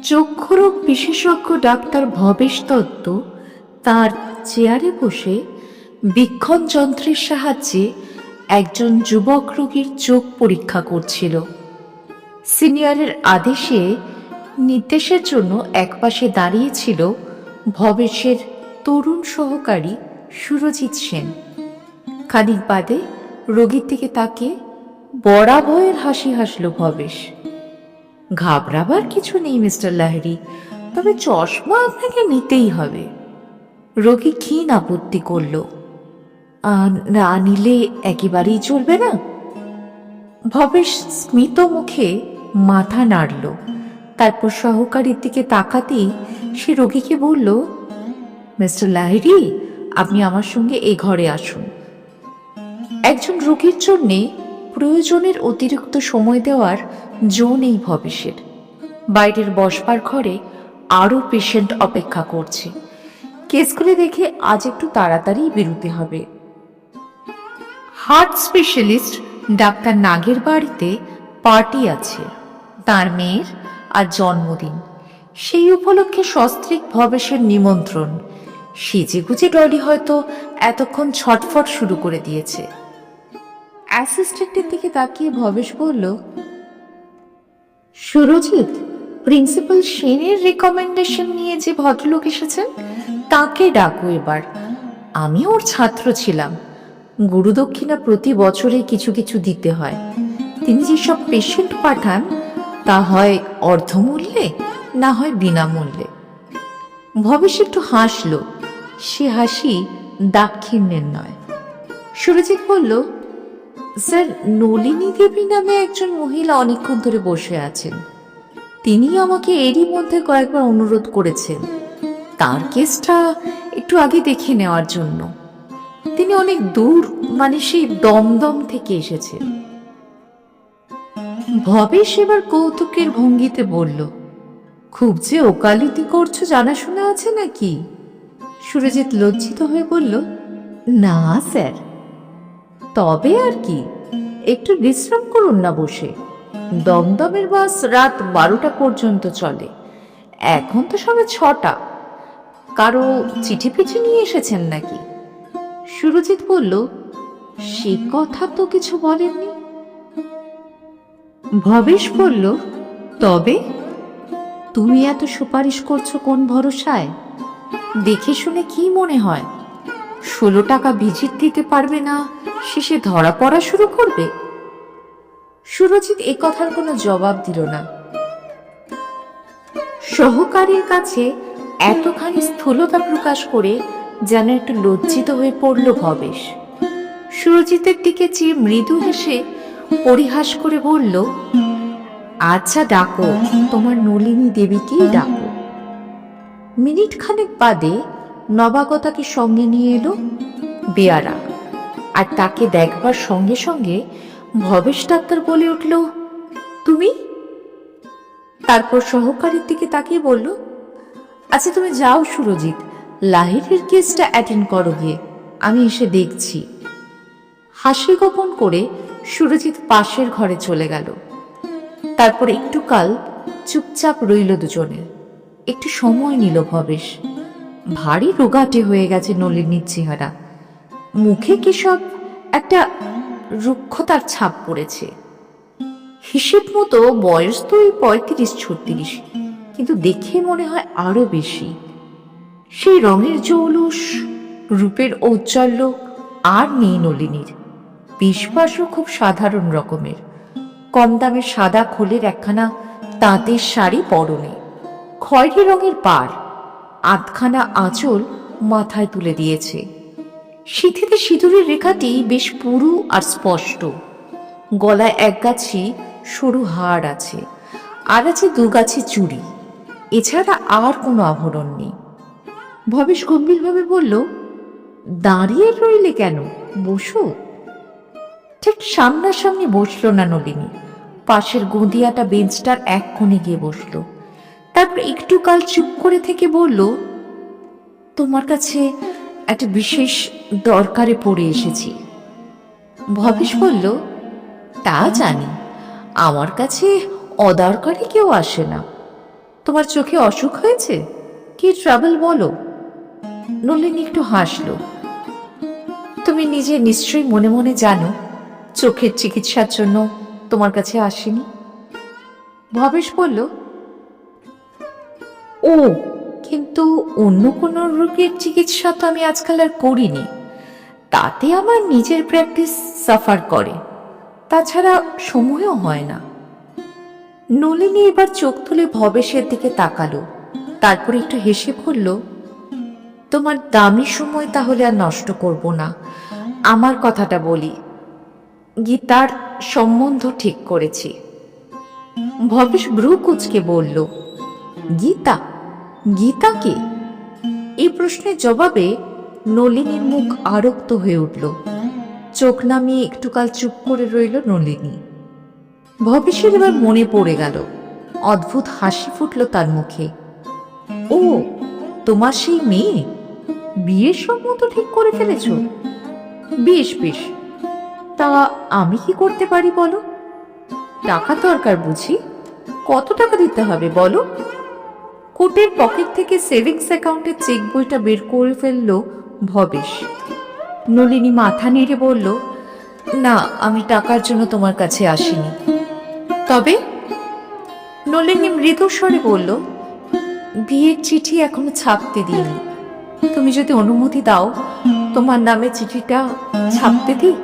চক্ষুরোগ বিশেষজ্ঞ ডাক্তার ভবেশ দত্ত তার চেয়ারে বসে বীক্ষণ যন্ত্রের সাহায্যে একজন যুবক রোগীর চোখ পরীক্ষা করছিল। সিনিয়রের আদেশে নির্দেশের জন্য একপাশে দাঁড়িয়েছিল ভবেশের তরুণ সহকারী সুরজিৎ সেন। খানিক বাদে রোগীর দিকে তাকিয়ে বড়া ভয়ের হাসি হাসল ভবেশ। ঘাবড়াবার কিছু নেই মিস্টার লাহিড়ী, তবে চশমা আপনাকে নিতেই হবে। রোগী ক্ষীণ আপত্তি করল। না নিলে একেবারেই চলবে না? ভবেশ স্মিত মুখে মাথা নাড়ল। তারপর সহকারীর দিকে তাকাতেই সে রোগীকে বলল, মিস্টার লাহিড়ী, আপনি আমার সঙ্গে এই ঘরে আসুন। একজন রোগীর জন্যে প্রয়োজনের অতিরিক্ত সময় দেওয়ার জো নেই ভবেশের। বাইরের বসবার ঘরে আরও পেশেন্ট অপেক্ষা করছে। কেসগুলো দেখে আজ একটু তাড়াতাড়ি বেরোতে হবে। হার্ট স্পেশালিস্ট ডাক্তার নাগের বাড়িতে পার্টি আছে, তার মেয়ের আর জন্মদিন। সেই উপলক্ষে সস্ত্রীক ভবেশের নিমন্ত্রণ। সেজেগুজে ডলি হয়তো এতক্ষণ ছটফট শুরু করে দিয়েছে। অ্যাসিস্ট্যান্টের দিকে তাকিয়ে ভবেশ বলল, সুরজিৎ, প্রিন্সিপাল সেনের রেকমেন্ডেশন নিয়ে যে ভদ্রলোক এসেছেন তাকে ডাকো এবার। আমি ওর ছাত্র ছিলাম। গুরুদক্ষিণা প্রতি বছরে কিছু কিছু দিতে হয়। তিনি যেসব পেশেন্ট পাঠান তা হয় অর্ধমূল্যে, না হয় বিনামূল্যে। ভবেশ একটু হাসল। সে হাসি দাক্ষিণ্যের নয়। সুরজিৎ বলল, স্যার, নলিনী দেবী নামে একজন মহিলা অনেকক্ষণ ধরে বসে আছেন। তিনি আমাকে এরই মধ্যে কয়েকবার অনুরোধ করেছেন তার কেসটা একটু আগে দেখে নেওয়ার জন্য। তিনি অনেক দূর, মানে সেই দমদম থেকে এসেছেন। ভবেশ এবার কৌতুকের ভঙ্গিতে বলল, খুব যে ওকালতি করছো জানাশোনা আছে নাকি? সুরজিৎ লজ্জিত হয়ে বলল, না স্যার। তবে আর কি, একটু বিশ্রাম করুন না বসে। দমদমের বাস রাত 12টা পর্যন্ত চলে। এখন তো সবে 6টা। কারো চিঠি পিঠি নিয়ে এসেছেন নাকি? সুরজিৎ বলল, সে কথা তো কিছু বলেননি। ভবেশ বলল, তবে তুমি এত সুপারিশ করছো কোন ভরসায়? দেখে শুনে কি মনে হয় 16 টাকা ভিজিট দিতে পারবে না, শেষে ধরা পড়া শুরু করবে? সুরজিৎ এ কথার কোনো জবাব দিল না। সহকারীর কাছে এতখানি স্থূলতা প্রকাশ করে যেন একটু লজ্জিত হয়ে পড়ল ভবেশ। সুরজিতের দিকে চেয়ে মৃদু হেসে পরিহাস করে বলল, আচ্ছা ডাকো, তোমার নলিনী দেবীকেই ডাকো। মিনিট খানেক বাদে নবাগতাকে সঙ্গে নিয়ে এলো বেয়ারা। আর তাকে দেখবার সঙ্গে সঙ্গে ভবেশ ডাক্তার বলে উঠল, তুমি? তারপর সহকারীর দিকে তাকিয়ে বলল, আচ্ছা তুমি যাও সুরজিৎ, লাহিড়ীর কেসটা অ্যাটেন্ড করো গিয়ে, আমি এসে দেখছি। হাসি গোপন করে সুরজিৎ পাশের ঘরে চলে গেল। তারপর একটু কাল চুপচাপ রইল দুজনে। একটু সময় নিল ভবেশ। ভারী রোগাটে হয়ে গেছে নলিনীর চেহারা। মুখে কি সব একটা রুক্ষতার ছাপ পড়েছে। হিসেব মতো বয়স তো 35-36, কিন্তু দেখে মনে হয় আরো বেশি। সেই রঙের জৌলুস, রূপের ঔজ্জ্বল্য আর নেই নলিনীর। বিশ্বাসও খুব সাধারণ রকমের। কম দামের সাদা খোলের একখানা তাঁতের শাড়ি পরনে, খয়েরি রঙের পাড়, আধখানা আঁচল মাথায় তুলে দিয়েছে। সিঁথিতে সিঁদুরের রেখাটি বেশ পুরু আর স্পষ্ট। গলায় একগাছি সরু হাড় আছে, আর আছে 2 গাছি চুড়ি। এছাড়া আর কোনো আভরণ নেই। ভবেশ গম্ভীরভাবে বলল, দাঁড়িয়ে রইলে কেন, বসো। ঠিক সামনাসামনি বসলো না নলিনী। পাশের গদিয়াটা বেঞ্চটার এক কোণে গিয়ে বসলো। তারপর একটু কাল চুপ করে থেকে বলল, তোমার কাছে একটা বিশেষ দরকারে পড়ে এসেছি। ভবেশ বলল, তা জানি, আমার কাছে অদরকারি কেউ আসে না। তোমার চোখে অসুখ হয়েছে? কি ট্রাবল বলো? নলিনী একটু হাসলো। তুমি নিজে নিশ্চয়ই মনে মনে জানো চোখের চিকিৎসার জন্য তোমার কাছে আসিনি। ভবেশ বলল, ও, কিন্তু অন্য কোনো রোগের চিকিৎসা তো আমি আজকাল আর করিনি। তাতে আমার নিজের প্র্যাকটিস সাফার করে, তাছাড়া সময়ও হয় না। নলিনী এবার চোখ তুলে ভবেশের দিকে তাকালো, তারপর একটু হেসে বলল, তোমার দামি সময় তাহলে আর নষ্ট করব না। আমার কথাটা বলি, গীতার সম্বন্ধ ঠিক করেছি। ভবেশ ভ্রু কুঁচকে বলল, গীতা? গীতা কে? এই প্রশ্নের জবাবে নলিনীর মুখ আরক্ত হয়ে উঠল। চোখ নামিয়ে একটুকাল চুপ করে রইল নলিনী। ভবেশের এবার মনে পড়ে গেল, অদ্ভুত হাসি ফুটল তার মুখে। ও, তোমার সেই মেয়ে? বিয়ের সম্বন্ধ ঠিক করে ফেলেছ? বেশ বেশ, তা আমি কি করতে পারি বলো? টাকা দরকার বুঝি? কত টাকা দিতে হবে বলো? কোটের পকেট থেকে সেভিংস অ্যাকাউন্টের চেক বইটা বের করে ফেলল ভবেশ। নলিনী মাথা নেড়ে বলল, না, আমি টাকার জন্য তোমার কাছে আসিনি। তবে? নলিনী মৃদু স্বরে বলল, বিয়ের চিঠি এখনো ছাপতে দিইনি। তুমি যদি অনুমতি দাও, তোমার নামে চিঠিটা ছাপতে দিই।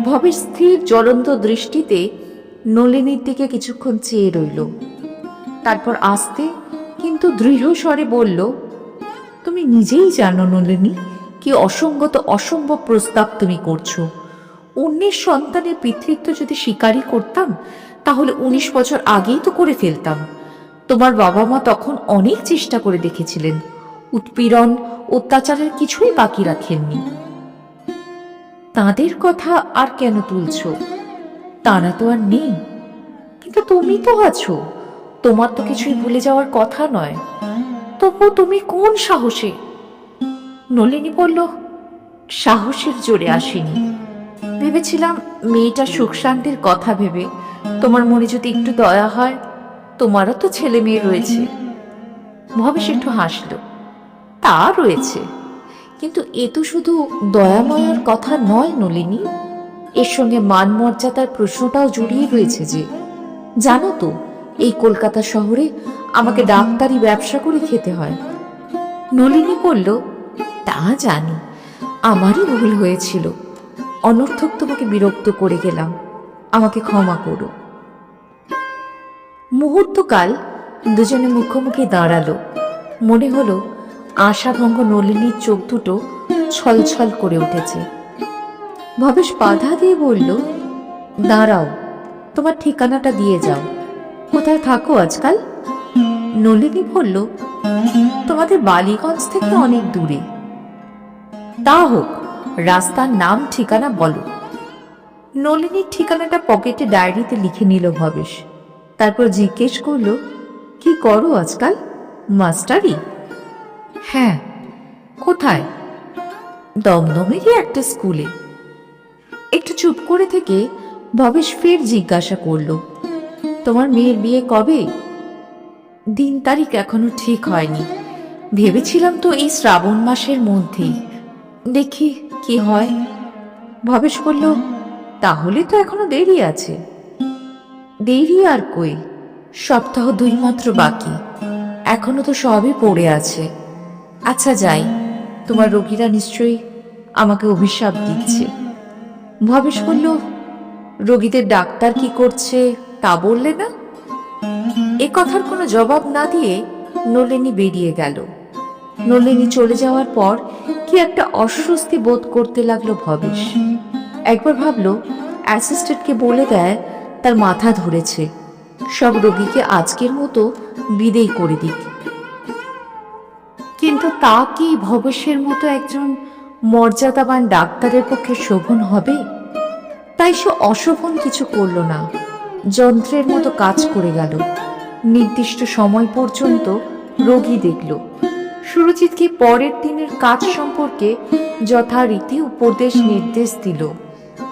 ভবেশ স্থির জ্বলন্ত দৃষ্টিতে নলিনীর দিকে কিছুক্ষণ চেয়ে রইল, তারপর আস্তে কিন্তু দৃঢ় স্বরে বলল, তুমি নিজেই জানো নলিনী, কি অসঙ্গত অসম্ভব প্রস্তাব তুমি করছো। অন্যের সন্তানের পিতৃত্ব যদি স্বীকারই করতাম, তাহলে 19 বছর আগেই তো করে ফেলতাম। তোমার বাবা মা তখন অনেক চেষ্টা করে দেখেছিলেন, উৎপীড়ন অত্যাচারের কিছুই বাকি রাখেননি। তাদের কথা আর কেন তুলছ? তারা তো আর নেই, কিন্তু তুমি তো আছো। তোমার তো কিছুই ভুলে যাওয়ার কথা নয়। তবু তুমি কোন সাহসে? নলিনী বলল, সাহসের জোরে আসেনি। ভেবেছিলাম মেয়েটার সুখ শান্তির কথা ভেবে তোমার মনে যদি একটু দয়া হয়, তোমারও তো ছেলে মেয়ে রয়েছে। ভবেশ একটু হাসল। তা রয়েছে, কিন্তু এ তো শুধু দয়াময়ার কথা নয় নলিনী, এর সঙ্গে মান মর্যাদার প্রশ্নটাও জড়িয়ে রয়েছে। যে জানো তো, এই কলকাতা শহরে আমাকে ডাক্তারি ব্যবসা করে খেতে হয়। নলিনী বলল, তা জানি, আমারই ভুল হয়েছিল। অনর্থক তোমাকে বিরক্ত করে গেলাম, আমাকে ক্ষমা করো। মুহূর্তকাল দুজনে মুখোমুখি দাঁড়ালো। মনে হলো আশাভঙ্গ নলিনীর চোখ দুটো ছলছল করে উঠেছে। ভবেশ বাধা দিয়ে বলল, দাঁড়াও, তোমার ঠিকানাটা দিয়ে যাও। কোথায় থাকো আজকাল? নলিনী বলল, তোমাদের বালিগঞ্জ থেকে অনেক দূরে। তা হোক, রাস্তার নাম ঠিকানা বলো। নলিনীর ঠিকানাটা পকেটে ডায়েরিতে লিখে নিল ভবেশ। তারপর জিজ্ঞেস করল, কি করো আজকাল? মাস্টারি? হ্যাঁ। কোথায়? দমদমেরই একটা স্কুলে। একটু চুপ করে থেকে ভবেশ ফের জিজ্ঞাসা করল, তোমার মেয়ের বিয়ে কবে? দিন তারিখ এখনো ঠিক হয়নি। ভেবেছিলাম তো এই শ্রাবণ মাসের মধ্যেই, দেখি কি হয়। ভবেশ বলল, তাহলে তো এখনো দেরি আছে। দেরি আর কই, সপ্তাহ 2 মাত্র বাকি, এখনো তো সবই পড়ে আছে। আচ্ছা যাই, তোমার রোগীরা নিশ্চয়ই আমাকে অভিশাপ দিচ্ছে। ভবেশ বলল, রোগীদের ডাক্তার কি করছে তা বললে না? এ কথার কোনো জবাব না দিয়ে নলিনী বেরিয়ে গেল। নলিনী চলে যাওয়ার পর কি একটা অস্বস্তি বোধ করতে লাগলো ভবেশ। একবার ভাবলো অ্যাসিস্ট্যান্টকে বলে দেয় তার মাথা ধরেছে, সব রোগীকে আজকের মতো বিদেয় করে দিক। কিন্তু তা কি ভবেশের মতো একজন মর্যাদাবান ডাক্তারের পক্ষে শোভন হবে? তাই সে অশোভন কিছু করল না, যন্ত্রের মতো কাজ করে গেল। নির্দিষ্ট সময় পর্যন্ত রোগী দেখল। সুরজিৎকে পরের দিনের কাজ সম্পর্কে যথারীতি উপদেশ নির্দেশ দিল।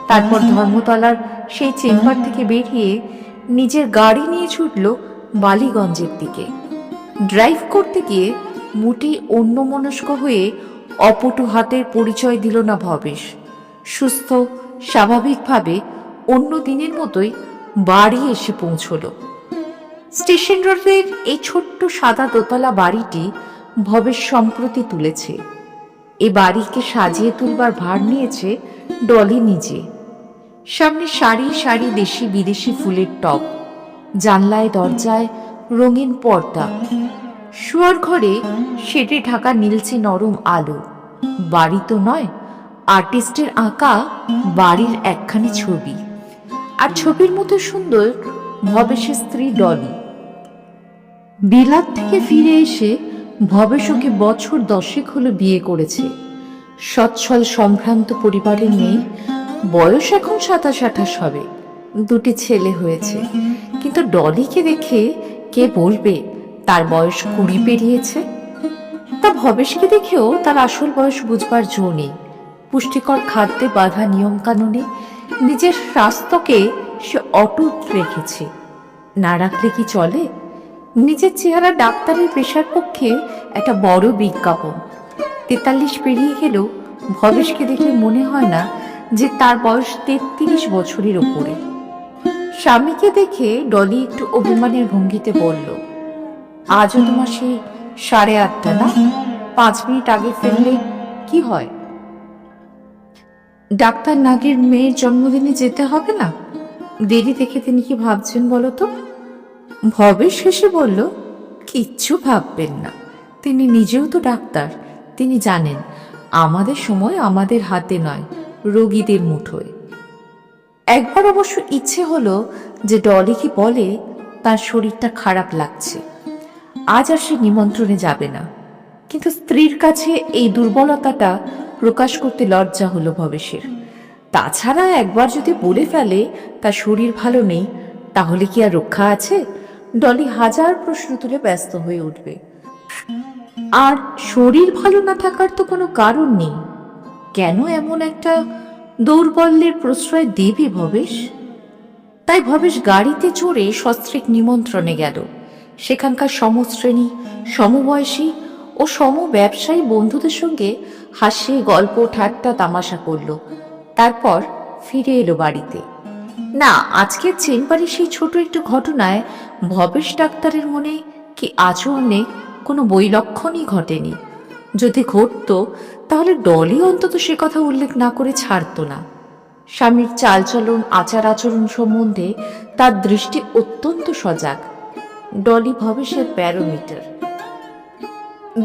তারপর ধর্মতলার সেই চেম্বার থেকে বেরিয়ে নিজের গাড়ি নিয়ে ছুটল বালিগঞ্জের দিকে। ড্রাইভ করতে গিয়ে মোটেই অন্যমনস্ক হয়ে অপটু হাতের পরিচয় দিল না ভবেশ। সুস্থ স্বাভাবিকভাবে অন্য দিনের মতোই বাড়ি এসে পৌঁছল। স্টেশন রোডের এই ছোট্ট সাদা দোতলা বাড়িটি ভবেশ সম্প্রতি তুলেছে। এ বাড়িকে সাজিয়ে তুলবার ভার নিয়েছে ডলি নিজে। সামনে সারি সারি দেশি বিদেশি ফুলের টব, জানলায় দরজায় রঙিন পর্দা, শোয়ার ঘরে শেডে ঢাকা নীলচে নরম আলো। বাড়ি তো নয়, আর্টিস্টের আঁকা বাড়ির একখানি ছবি। আর ছবির মতো সুন্দর ভবেশের স্ত্রী ডলি। বিলাত থেকে ফিরে এসে ভবেশ ওকে বছর 10 হলো বিয়ে করেছে। সচ্ছল সম্ভ্রান্ত পরিবারের মেয়ে, বয়স এখন 27-28 হবে। 2টি ছেলে হয়েছে। কিন্তু ডলিকে দেখে কে বলবে তার বয়স 20 পেরিয়েছে? তা ভবেশকে দেখেও তার আসল বয়স বুঝবার জো নেই। পুষ্টিকর খাদ্যে বাধা নিয়ম কানুনে নিজের স্বাস্থ্যকে সে অটুট রেখেছে। না রাখলে কি চলে? নিজের চেহারা ডাক্তারের পেশার পক্ষে একটা বড় বিজ্ঞাপন। 43 পেরিয়ে গেলেও ভবেশকে দেখলে মনে হয় না যে তার বয়স 33 বছরের ওপরে। স্বামীকে দেখে ডলি একটু অভিমানের ভঙ্গিতে বলল, আজও তোমার সেই 8:30 না? 5 মিনিট আগে ফেললে কি হয়? ডাক্তার নাগের মেয়ের জন্মদিনে যেতে হবে না? দেরি দেখে তিনি কি ভাবছেন বলো তো? ভবেশ হেসে বলল, কিচ্ছু ভাববেন না। তিনি নিজেও তো ডাক্তার। তিনি জানেন আমাদের সময় আমাদের হাতে নয়, রোগীদের মুঠোয়। একবার অবশ্য ইচ্ছে হলো যে ডলি কি বলে তার শরীরটা খারাপ লাগছে, আজ আর সে নিমন্ত্রণে যাবে না। কিন্তু স্ত্রীর কাছে এই দুর্বলতাটা প্রকাশ করতে লজ্জা হলো ভবেশের। তাছাড়া একবার যদি বলে ফেলে তার শরীর ভালো নেই, তাহলে কি আর রক্ষা আছে? ডলি হাজার প্রশ্ন তুলে ব্যস্ত হয়ে উঠবে। আর শরীর ভালো না থাকার তো কোনো কারণ নেই। কেন এমন একটা দৌর্বল্যের প্রশ্রয় দেবে ভবেশ? তাই ভবেশ গাড়িতে চড়ে সস্ত্রীক নিমন্ত্রণে গেল। সেখানকার সমশ্রেণী, সমবয়সী ও সমব্যবসায়ী বন্ধুদের সঙ্গে হাসি, গল্প, ঠাট্টা, তামাশা করল। তারপর ফিরে এলো বাড়িতে। না, আজকের চেম্বারে সেই ছোট একটু ঘটনায় ভবেশ ডাক্তারের মনে কি আচরণে কোনো বৈলক্ষণই ঘটেনি। যদি ঘটত তাহলে ডলি অন্তত সে কথা উল্লেখ না করে ছাড়ত না। স্বামীর চালচলন, আচার আচরণ সম্বন্ধে তার দৃষ্টি অত্যন্ত সজাগ। ডলি ভবেশের প্যারোমিটার।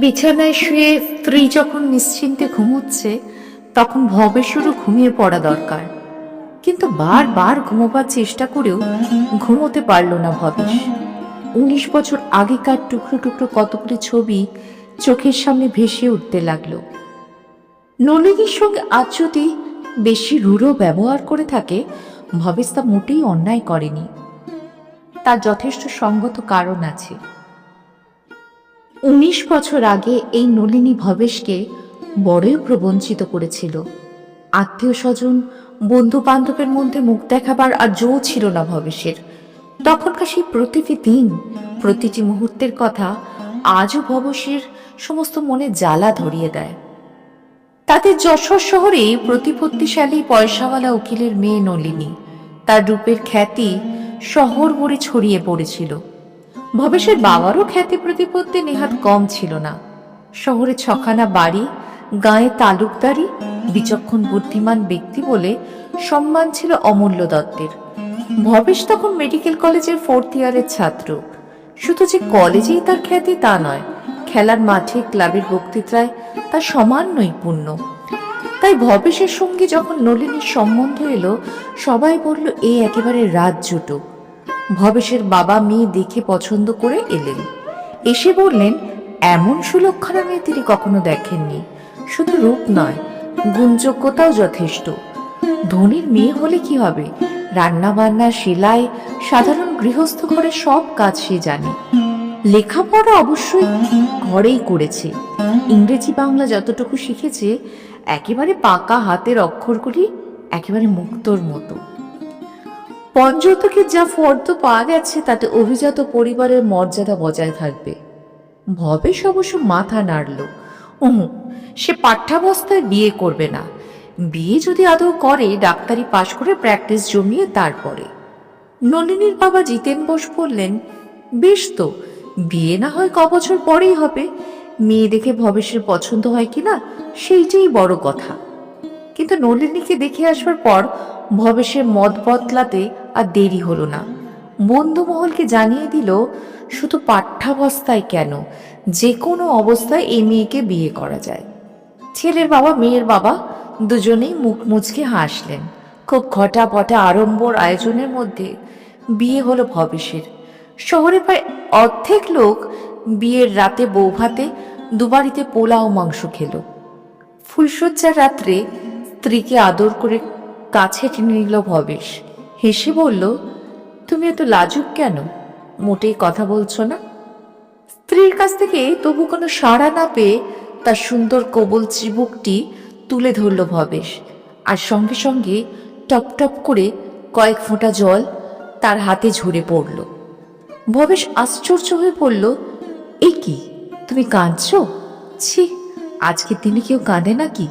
বিছানায় শুয়ে স্ত্রী যখন নিশ্চিন্তে ঘুমোচ্ছে, তখন ভবেশেরও ঘুমিয়ে পড়া দরকার। কিন্তু বারবার ঘুমোবার চেষ্টা করেও ঘুমোতে পারল না ভবেশ। 19 বছর আগেকার টুকরো টুকরো কতগুলি ছবি চোখের সামনে ভেসে উঠতে লাগলো। নলিনীর সঙ্গে আজ যদি বেশি রূঢ় ব্যবহার করে থাকে, ভবেশ তা মোটেই অন্যায় করেনি। তার যথেষ্ট সঙ্গত কারণ আছে। 19 বছর আগে এই নলিনী ভবেশকে বড়ই প্রবঞ্চিত করেছিল। আত্মীয় স্বজন, বন্ধু বান্ধবের মধ্যে মুখ দেখাবার আর জো ছিল না ভবেশের। তখনকার সেই প্রতিটি দিন, প্রতিটি মুহূর্তের কথা আজও ভবেশের সমস্ত মনে জ্বালা ধরিয়ে দেয়। তাদের যশোর শহরে প্রতিপত্তিশালী পয়সাওয়ালা উকিলের মেয়ে নলিনী। তার রূপের খ্যাতি শহর ভরে ছড়িয়ে পড়েছিল। ভবেশের বাবারও খ্যাতি প্রতিপত্তি নেহাত কম ছিল না। শহরে 6খানা বাড়ি, গায়ে তালুকদারি, বিচক্ষণ বুদ্ধিমান ব্যক্তি বলে সম্মান ছিল অমূল্য দত্তের। ভবেশ তখন মেডিকেল কলেজের 4th ইয়ারের ছাত্র। শুধু যে কলেজেই তার খ্যাতি তা নয়, খেলার মাঠে, ক্লাবের বক্তৃতায় তার সমান নৈপুণ্য। তাই ভবেশের সঙ্গে যখন নলিনীর সম্বন্ধ এলো, সবাই বলল এ একেবারে রাজজুটো। ভবেশের বাবা মেয়ে দেখে পছন্দ করে এলেন। এসে বললেন এমন সুলক্ষণা মেয়ে তিনি কখনো দেখেননি। শুধু রূপ নয়, গুণযোগ্যতাও যথেষ্ট। ধনীর মেয়ে হলে কি হবে? রান্না বান্না, সেলাই, সাধারণ গৃহস্থ ঘরে সব কাজ সে জানে। লেখাপড়া অবশ্যই ঘরেই করেছে। ইংরেজি বাংলা যতটুকু শিখেছে, একেবারে পাকা হাতের অক্ষরগুলি একেবারে মুক্তোর মতো। পঞ্চতকে যা ফর্দ পাওয়া গেছে তাতে অভিজাত পরিবারের মর্যাদা বজায় থাকবে। ভবেশ অবশ্য মাথা নাড়ল। সে পাঠ্যাবস্থায় বিয়ে করবে না। বিয়ে যদি আদৌ করে ডাক্তারি পাশ করে প্র্যাকটিস জমিয়ে তারপরে। নলিনীর বাবা জিতেন বোস বললেন, বেশ তো, বিয়ে না হয় কবছর পরেই হবে। মেয়ে দেখে ভবেশের পছন্দ হয় কিনা সেইটাই বড় কথা। কিন্তু নলিনীকে দেখে আসবার পর ভবেশের মত বদলাতে আর দেরি হলো না। বন্ধুমহলকে জানিয়ে দিল, শুধু পাঠ্যাবস্থায় কেন, যে কোনো অবস্থায় এই মেয়েকে বিয়ে করা যায়। ছেলের বাবা মেয়ের বাবা দুজনেই মুখ মুচকে হাসলেন। খুব ঘটাপটা আড়ম্বর আয়োজনের মধ্যে বিয়ে হলো ভবেশের। শহরে প্রায় অর্ধেক লোক বিয়ের রাতে বৌভাতে দুবারিতে পোলাও মাংস খেল। ফুলশয্যার রাত্রে স্ত্রীকে আদর করে কাছে টেনে নিল ভবেশ। হেসে বলল, তুমি এত লাজুক কেন? মোটেই কথা বলছো না। স্ত্রীর কাছ থেকে তবু কোনো সাড়া না পেয়ে তার সুন্দর কোমল চিবুকটি তুলে ধরল ভবেশ, আর সঙ্গে সঙ্গে টপ টপ করে কয়েক ফোঁটা জল তার হাতে ঝরে পড়ল। ভবেশ আশ্চর্য হয়ে পড়ল, এ কি, তুমি কাঁদছ? ছি, আজকের দিনে কেউ কাঁদে নাকি?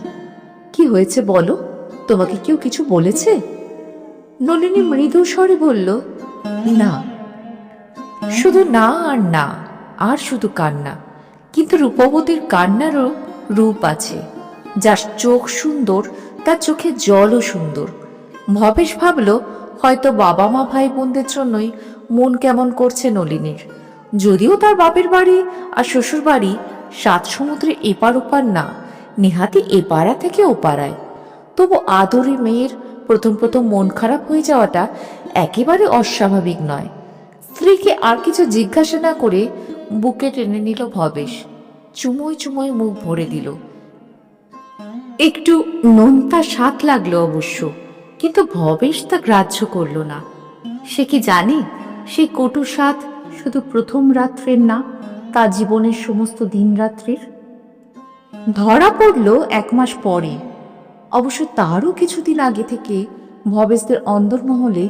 কি হয়েছে বলো, তোমাকে কেউ কিছু বলেছে? নলিনী মৃদু স্বরে বলল, না। শুধু না আর না, আর শুধু কান্না। কিন্তু রূপবতীর কান্নারও রূপ আছে। যার চোখ সুন্দর তার চোখে জলও সুন্দর। ভবেশ ভাবল, হয়তো বাবা মা ভাই বোনদের জন্যই মন কেমন করছে নলিনীর। যদিও তার বাপের বাড়ি আর শ্বশুর বাড়ি 7 সমুদ্রে এপার ওপার না, নেহাতি এপাড়া থেকে ওপাড়ায়, তবু আদরে মেয়ের প্রথম প্রথম মন খারাপ হয়ে যাওয়াটা একেবারে অস্বাভাবিক নয়। স্ত্রীকে আর কিছু জিজ্ঞাসা না করে বুকে টেনে নিল ভবেশ। চুমোয় চুমোয় মুখ ভরে দিল। একটু নোনতা স্বাদ লাগলো অবশ্য, কিন্তু ভবেশ তা গ্রাহ্য করল না। সে কি জানে সেই কটু স্বাদ শুধু প্রথম রাত্রের না, তার জীবনের সমস্ত দিন রাত্রির। ধরা পড়ল 1 মাস পরে। অবশ্য তারও কিছুদিন আগে থেকে ভবেশদের অন্দরমহলে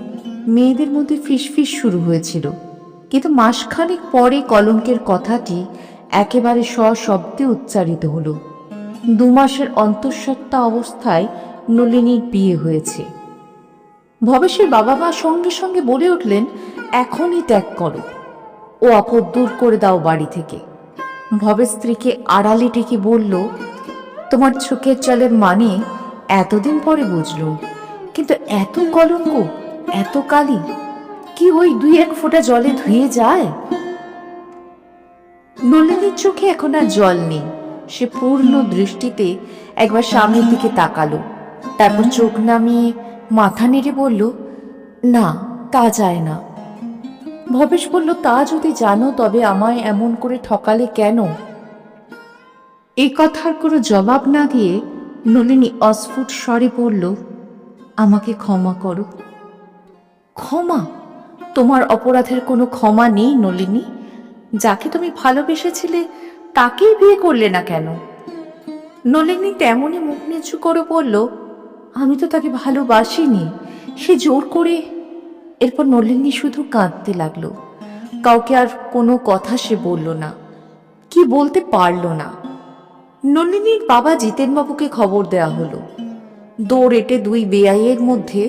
মেয়েদের মধ্যে ফিসফিস শুরু হয়েছিল। কিন্তু মাসখানেক পরে কলঙ্কের কথাটি একেবারে সশব্দে উচ্চারিত হলো। 2 মাসের অন্তঃসত্ত্বা অবস্থায় নলিনীর বিয়ে হয়েছে। ভবেশের বাবা মা সঙ্গে সঙ্গে বলে উঠলেন, এখনই ত্যাগ করো, ও আপদ দূর করে দাও বাড়ি থেকে। ভবেশ স্ত্রীকে আড়ালে ডেকে বলল, তোমার চোখের জলের মানে এতদিন পরে বুঝলুম, কিন্তু এত কলঙ্ক, এত কালি কি ওই 2-1 ফোঁটা জলে ধুয়ে যায়? নলিনীর চোখে এখন আর জল নেই। সে পূর্ণ দৃষ্টিতে একবার সামনের দিকে তাকালো, তারপর চোখ নামিয়ে মাথা নেড়ে বলল, না, তা যায় না। ভবেশ বলল, তা যদি জানো তবে আমায় এমন করে ঠকালে কেন? এই কথার কোনো জবাব না দিয়ে নলিনী অস্ফুট স্বরে বলল, আমাকে ক্ষমা করো। ক্ষমা? তোমার অপরাধের কোনো ক্ষমা নেই নলিনী। যাকে তুমি ভালোবেসেছিলে তাকেই বিয়ে করলে না কেন? নলিনী তেমনই মুখ নিচু করে বলল, আমি তো তাকে ভালোবাসিনি, সে জোর করে। এরপর নলিনী শুধু কাঁদতে লাগলো। কাউকে আর কোনো কথা সে বলল না, কি বলতে পারল না। নলিনীর বাবা জিতেনবাবুকে খবর দেয়া হলো। দৌড়েটে 2 বেয়াইয়ের মধ্যে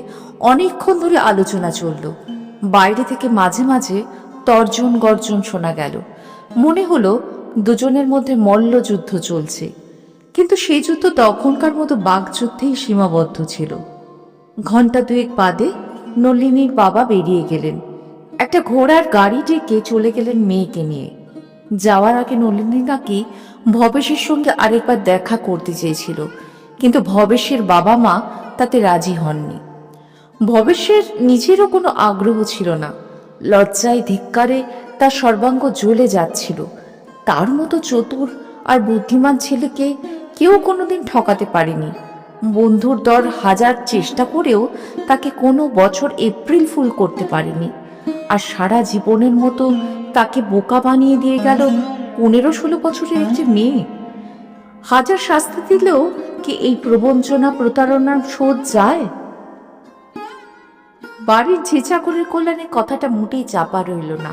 অনেকক্ষণ ধরে আলোচনা চলল। বাইরে থেকে মাঝে মাঝে তর্জন গর্জন শোনা গেল। মনে হলো দুজনের মধ্যে মল্লযুদ্ধ চলছে, কিন্তু সেই যুদ্ধ তখনকার মতো বাকযুদ্ধেই সীমাবদ্ধ ছিল। ঘণ্টা 2 বাদে নলিনীর বাবা বেরিয়ে গেলেন। একটা ঘোড়ার গাড়ি ডেকে চলে গেলেন মেয়েকে নিয়ে। যাওয়ার আগে নলিনী নাকি ভবেশের সঙ্গে আরেকবার দেখা করতে চেয়েছিল, কিন্তু ভবেশের বাবা মা তাতে রাজি হননি। ভবেশের নিজেরও কোনো আগ্রহ ছিল না। লজ্জায় ধিক্কারে তার সর্বাঙ্গ জ্বলে যাচ্ছিল। তার মতো চতুর আর বুদ্ধিমান ছেলেকে কেউ কোনোদিন ঠকাতে পারেনি। বন্ধুর দর 1000 চেষ্টা করেও তাকে কোনো বছর এপ্রিল ফুল করতে পারেনি। আর সারা জীবনের মতো তাকে বোকা বানিয়ে দিয়ে গেল 15-16 বছরের একটি মেয়ে। 1000 শাস্তি দিলেও কি এই প্রবঞ্চনা প্রতারণার শোধ যায়? বাড়ির যে চাকরের কল্যাণে কথাটা মোটেই চাপা রইল না,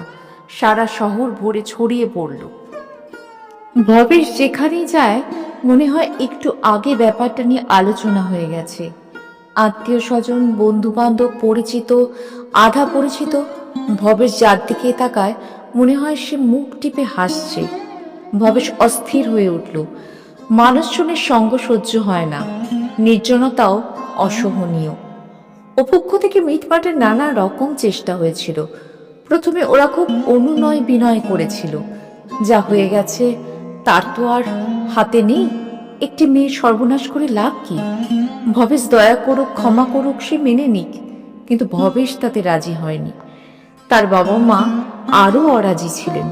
সারা শহর ভরে ছড়িয়ে পড়ল। ভবেশ যেখানেই যায় মনে হয় একটু আগে ব্যাপারটা নিয়ে আলোচনা হয়ে গেছে। আত্মীয় স্বজন, বন্ধু বান্ধব, পরিচিত, আধা পরিচিত, ভবেশ যার দিকে তাকায় মনে হয় সে মুখ টিপে হাসছে। ভবেশ অস্থির হয়ে উঠল। মানুষজনের সঙ্গ সহ্য হয় না, নির্জনতাও অসহনীয়। অপক্ষ থেকে মিটমাটের নানা রকম চেষ্টা হয়েছিল। প্রথমে ওরা খুব অনুনয় বিনয় করেছিল, যা হয়ে গেছে তার তো আর হাতে নেই, একটি মেয়ের সর্বনাশ করে লাভ কি? ভবেশ দয়া করুক, ক্ষমা করুক, সে মেনে নিক। কিন্তু ভবেশ তাতে রাজি হয়নি। তার বাবা মা আরো অরাজি ছিলেন।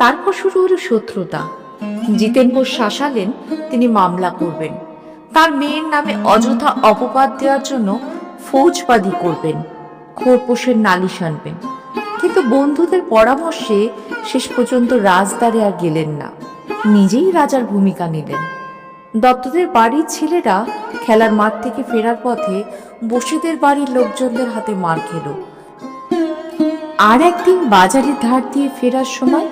তারপর শুরু হলো শত্রুতা। জিতেন বোস শাসালেন তিনি মামলা করবেন, তার মেয়ের নামে অযথা অপবাদ দেওয়ার জন্য ফৌজবাদী করবেন, খোরপোশের নালিশ আনবেন। কিন্তু বন্ধুদের পরামর্শে শেষ পর্যন্ত রাজদ্বারে আর গেলেন না, নিজেই রাজার ভূমিকা নিলেন। দত্তদের বাড়ির ছেলেরা খেলার মাঠ থেকে ফেরার পথে বসিদের বাড়ির লোকজনদের হাতে মার খেল। আর একদিন বাজারের ধার দিয়ে ফেরার সময়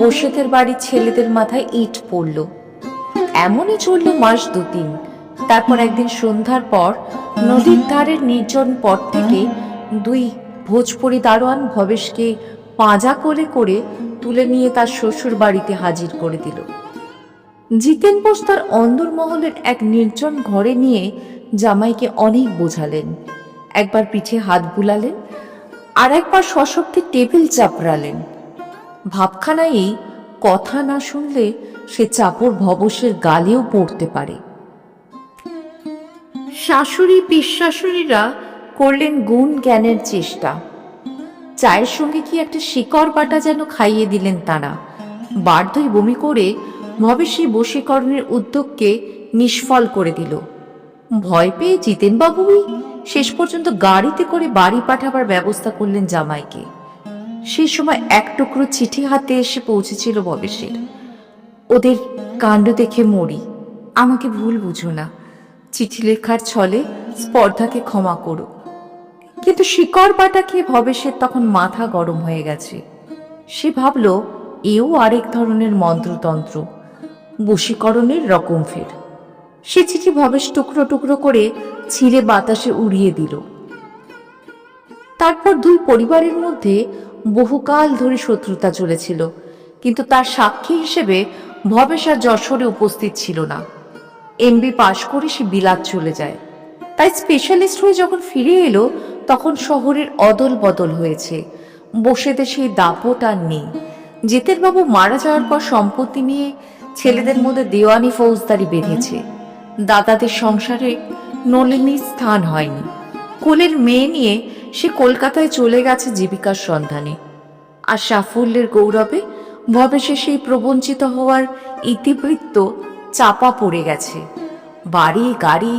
বসিদের বাড়ির ছেলেদের মাথায় ইট পড়ল। এমনই চলল মাস দুতিন। তারপর একদিন সন্ধ্যার পর নদীর ধারের নির্জন পথ থেকে দুই ভোজপুরি দারোয়ান ভবেশকে পাঁজা করে করে তুলে নিয়ে তার শ্বশুর বাড়িতে হাজির করে দিল। জিতেন বোস তার অন্দরমহলের এক নির্জন ঘরে নিয়ে জামাইকে অনেক বোঝালেন। একবার পিঠে হাত বুলালেন, আর একবার সশক্তি টেবিল চাপড়ালেন। ভাবখানায় কথা না শুনলে সে চাপড় ভবসের গালেও পড়তে পারে। শাশুড়ি পিসশাশুড়িরা করলেন গুণ জ্ঞানের চেষ্টা। চায়ের সঙ্গে কি একটা শিকড় বাটা যেন খাইয়ে দিলেন তারা। বার্ধই বমি করে ভবেশ সেই বশীকরণের উদ্যোগকে নিষ্ফল করে দিল। ভয় পেয়ে জিতেনবাবুই শেষ পর্যন্ত গাড়িতে করে বাড়ি পাঠাবার ব্যবস্থা করলেন জামাইকে। সেই সময় এক টুকরো চিঠি হাতে এসে পৌঁছেছিল ভবেশের। ওদের কাণ্ড দেখে মরি, আমাকে ভুল বুঝো না, চিঠি লেখার ছলে স্পর্ধাকে ক্ষমা করো। কিন্তু শিকড় বাটা খেয়ে ভবেশের তখন মাথা গরম হয়ে গেছে। সে ভাবল এও আরেক ধরনের মন্ত্রতন্ত্র, বশীকরণের রকম ফের। সে চিঠি ভবেশ টুকরো টুকরো করে ছিঁড়ে বাতাসে উড়িয়ে দিল। তারপর দুই পরিবারের মধ্যে বহুকাল ধরে শত্রুতা চলেছিল, কিন্তু তার সাক্ষী হিসেবে ভবেশ আর যশোরে উপস্থিত ছিল না। এমবি পাশ করে সে বিলাত চলে যায়। তাই স্পেশালিস্ট হয়ে যখন ফিরে এলো তখন শহরের অদল বদল হয়েছে, বসেদের সেই দাপট আর নেই। জিতেনবাবু মারা যাওয়ার পর সম্পত্তি নিয়ে ছেলেদের মধ্যে দেওয়ানি ফৌজদারি বেঁধেছে। দাদাদের সংসারে নলিনীর স্থান হয়নি। কোলের মেয়ে নিয়ে সে কলকাতায় চলে গেছে জীবিকার সন্ধানে। আর সাফল্যের গৌরবে ভবেশে সেই প্রবঞ্চিত হওয়ার ইতিবৃত্ত চাপা পড়ে গেছে। বাড়ি গাড়ি,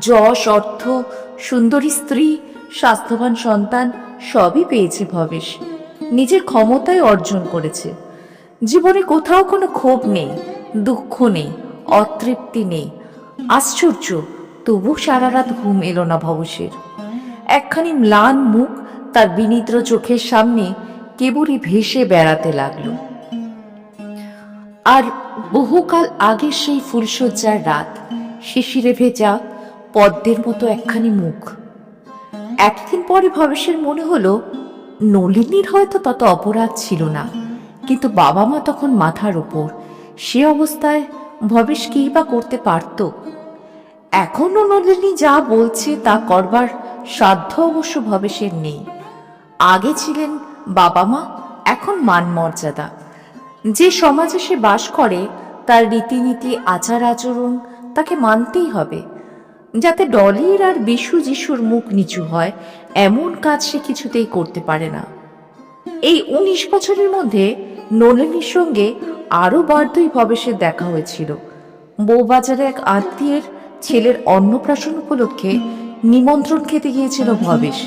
যশ, অর্থ, সুন্দরী স্ত্রী, স্বাস্থ্যবান সন্তান সবই পেয়েছে ভবেশ। নিজের ক্ষমতায় অর্জন করেছে। জীবনে কোথাও কোনো ক্ষোভ নেই, দুঃখ নেই, অতৃপ্তি নেই। আশ্চর্য, তবু সারা রাত ঘুম এলো না ভবেশের। একখানি ম্লান মুখ তার বিনিদ্র চোখের সামনে কেবলই ভেসে বেড়াতে লাগলো। আর বহুকাল আগের সেই ফুলশয্যার রাত, শিশিরে ভেজা পদ্মের মতো একখানি মুখ। একদিন পরে ভবেশের মনে হলো নলিনীর হয়তো তত অপরাধ ছিল না, কিন্তু বাবা মা তখন মাথার উপর। সে অবস্থায় ভবেশ কি বা করতে পারত? এখনো নলিনী যা বলছে তা করবার সাধ্য অবশ্য ভবেশের নেই। আগে ছিলেন বাবা মা, এখন মান মর্যাদা। যে সমাজে সে বাস করে তার রীতিনীতি, আচার আচরণ তাকে মানতেই হবে। যাতে ডলির আর বিশু যিশুর মুখ নিচু হয় এমন কাজ সে কিছুতেই করতে পারে না। এই 19 বছরের মধ্যে নলিনীর সঙ্গে আরো বারদই ভবেশের দেখা হয়েছিল। বউবাজারে এক আত্মীয়ের ছেলের অন্নপ্রাশন উপলক্ষে নিমন্ত্রণ খেতে গিয়েছিল ভবেশ।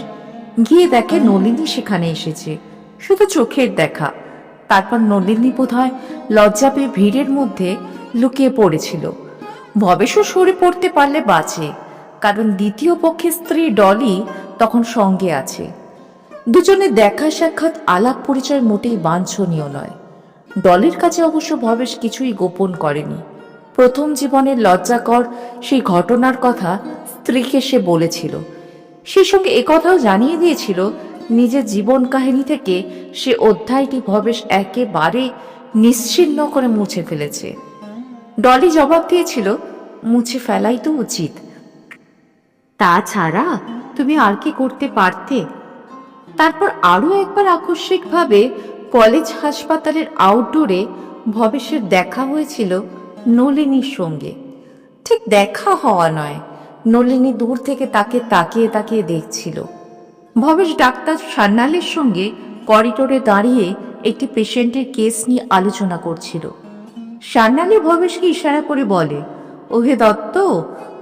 গিয়ে দেখে নলিনী সেখানে এসেছে, শুধু চোখের দেখা। তারপর নলিনী বোধহয় লজ্জা পেয়ে ভিড়ের মধ্যে লুকিয়ে পড়েছিল। ভবেশও সরে পড়তে পারলে বাঁচে, কারণ দ্বিতীয় পক্ষের স্ত্রী ডলি তখন সঙ্গে আছে। দুজনে দেখা সাক্ষাৎ আলাপ পরিচয় মোটেই বাঞ্ছনীয় নয়। ডলির কাছে অবশ্য ভবেশ কিছুই গোপন করেনি। প্রথম জীবনের লজ্জাকর সেই ঘটনার কথা স্ত্রীকে সে বলেছিল। সেই সঙ্গে একথাও জানিয়ে দিয়েছিল নিজের জীবন কাহিনী থেকে সে অধ্যায়টি ভবেশ একেবারে নিশ্চিহ্ন করে মুছে ফেলেছে। ডলি জবাব দিয়েছিল, মুছে ফেলাই তো উচিত, তাছাড়া তুমি আর কি করতে পারতে। তারপর আরো একবার আকস্মিকভাবে কলেজ হাসপাতালের আউটডোরে ভবেশের দেখা হয়েছিল নলিনীর সঙ্গে। ঠিক দেখা হওয়া নয়, নলিনী দূর থেকে তাকে তাকিয়ে তাকিয়ে দেখছিল। ভবেশ ডাক্তার সান্যালের সঙ্গে করিডোরে দাঁড়িয়ে একটি পেশেন্টের কেস নিয়ে আলোচনা করছিল। সান্যালি ভবেশকে ইশারা করে বলে, ওহে দত্ত,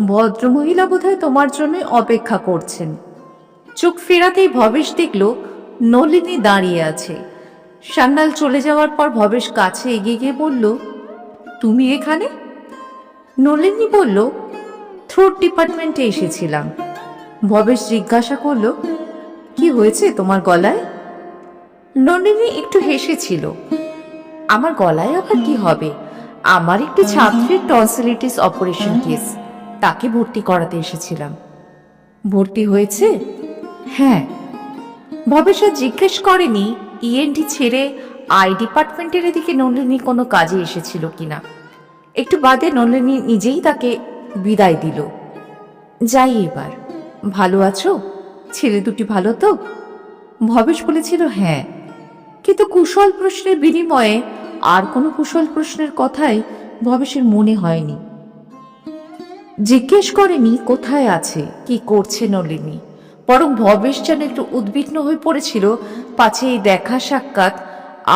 ভদ্রমহিলা বোধহয় তোমার জন্যই অপেক্ষা করছেন। চোখ ফেরাতেই ভবেশ দেখল নলিনী দাঁড়িয়ে আছে। সান্যাল চলে যাওয়ার পর ভবেশ কাছে এগিয়ে গিয়ে বলল, তুমি এখানে? নলিনী বলল, থ্রোট ডিপার্টমেন্টে এসেছিলাম। ভবেশ জিজ্ঞাসা করল, কি হয়েছে তোমার গলায়? নলিনী একটু হেসেছিল, আমার গলায় আবার কি হবে, আমার একটি ছাত্রের টনসিলিটিস অপারেশন কেস, তাকে ভর্তি করাতে এসেছিলাম। ভর্তি হয়েছে? হ্যাঁ। ভবেশ আর জিজ্ঞেস করেনি ইএনটি ছেড়ে আই ডিপার্টমেন্টের এদিকে নলিনী কোনো কাজে এসেছিল কিনা। একটু বাদে নলিনী নিজেই তাকে বিদায় দিল। যাই এবার, ভালো আছো? ছেলে দুটি ভালো তো? ভবেশ বলেছিল হ্যাঁ, কিন্তু কুশল প্রশ্নের বিনিময়ে আর কোনো কুশল প্রশ্নের কথাই ভবেশের মনে হয়নি। জিজ্ঞেস করেনি কোথায় আছে, কি করছে নলিনী। বরং ভবেশ যেন একটু উদ্বিগ্ন হয়ে পড়েছিল, পাছে এই দেখা সাক্ষাৎ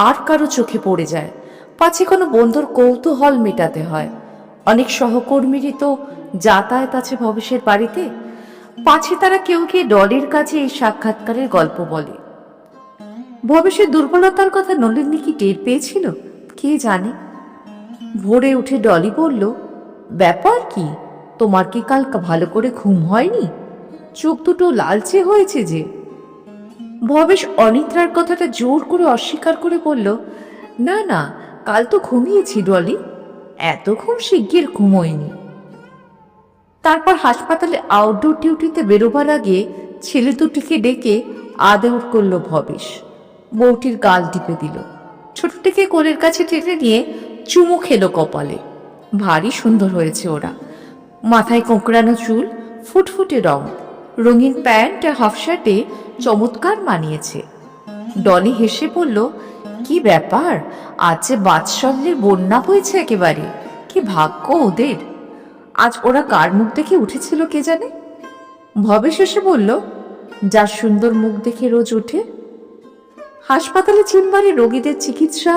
আর কারো চোখে পড়ে যায়, পাছে কোনো বন্ধুর কৌতূহল মেটাতে হয়। অনেক সহকর্মীরই তো যাতায়াত আছে ভবেশের বাড়িতে, পাছে তারা কেউ কে ডলির কাছে এই সাক্ষাৎকারের গল্প বলে। ভবেশের দুর্বলতার কথা নলিনী কি টের পেয়েছিল, কে জানে। ভোরে উঠে ডলি বলল, ব্যাপার কি, তোমার কি কাল ভালো করে ঘুম হয়নি? চোখ দুটো লালচে হয়েছে যে। ভবেশ অনিদ্রার কথাটা জোর করে অস্বীকার করে বলল, না না, কাল তো ঘুমিয়েছি ডলি, এত ঘুম শিগগির ঘুমোয়নি। তারপর হাসপাতালে আউটডোর ডিউটিতে বেরোবার আগে ছেলে দুটিকে ডেকে আদর করল ভবেশ। বউটির গাল টিপে দিল, ছোটটিকে কোলের কাছে টেনে নিয়ে চুমু খেলো কপালে। ভারী সুন্দর হয়েছে ওরা, মাথায় কোঁকড়ানো চুল, ফুটফুটে রং, রঙিন প্যান্ট আর হাফ শার্টে চমৎকার মানিয়েছে। ডলি হেসে বলল, কি ব্যাপার, আজ যে বাৎসল্যের বন্যা বইছে একেবারে, কি ভাগ্য ওদের। আজ ওরা কার মুখ দেখে উঠেছিল কে জানে। ভবেশ এসে বলল, যার সুন্দর মুখ দেখে রোজ ওঠে। হাসপাতালে চেম্বারে রোগীদের চিকিৎসা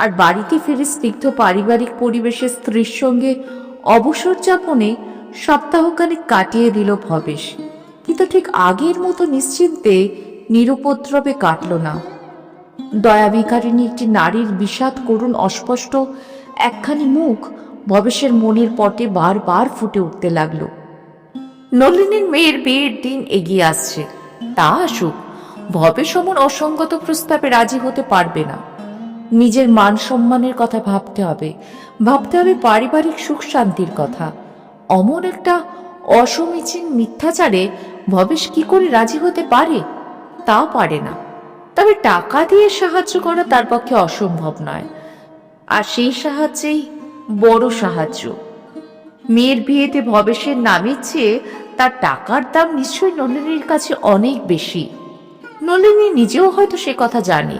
আর বাড়িতে ফিরে স্নিগ্ধ পারিবারিক পরিবেশে স্ত্রীর সঙ্গে অবসর যাপনে সপ্তাহখানেক কাটিয়ে দিল ভবেশ, কিন্তু ঠিক আগের মতো নিশ্চিন্তে নিরুপদ্রবে কাটল না। দয়াভিকারিণী একটি নারীর বিষাদ করুণ অস্পষ্ট একখানি মুখ ভবেশের মনের পটে বারবার ফুটে উঠতে লাগলো। নলিনীর মেয়ের বিয়ের দিন এগিয়ে আসছে, তা আসুক, ভবেশ অমন অসঙ্গত প্রস্তাবে রাজি হতে পারবে না। নিজের মান সম্মানের কথা ভাবতে হবে, ভাবতে হবে পারিবারিক সুখ শান্তির কথা। অমন একটা অসমীচীন মিথ্যাচারে ভবেশ কি করে রাজি হতে পারে? তা পারে না। তবে টাকা দিয়ে সাহায্য করা তার পক্ষে অসম্ভব নয়, আর সেই সাহায্যেই বড় সাহায্য। মেয়ের বিয়েতে ভবেশের নামের চেয়ে তার টাকার দাম নিশ্চয়ই নলিনীর কাছে অনেক বেশি। নলিনী নিজেও হয়তো সে কথা জানে,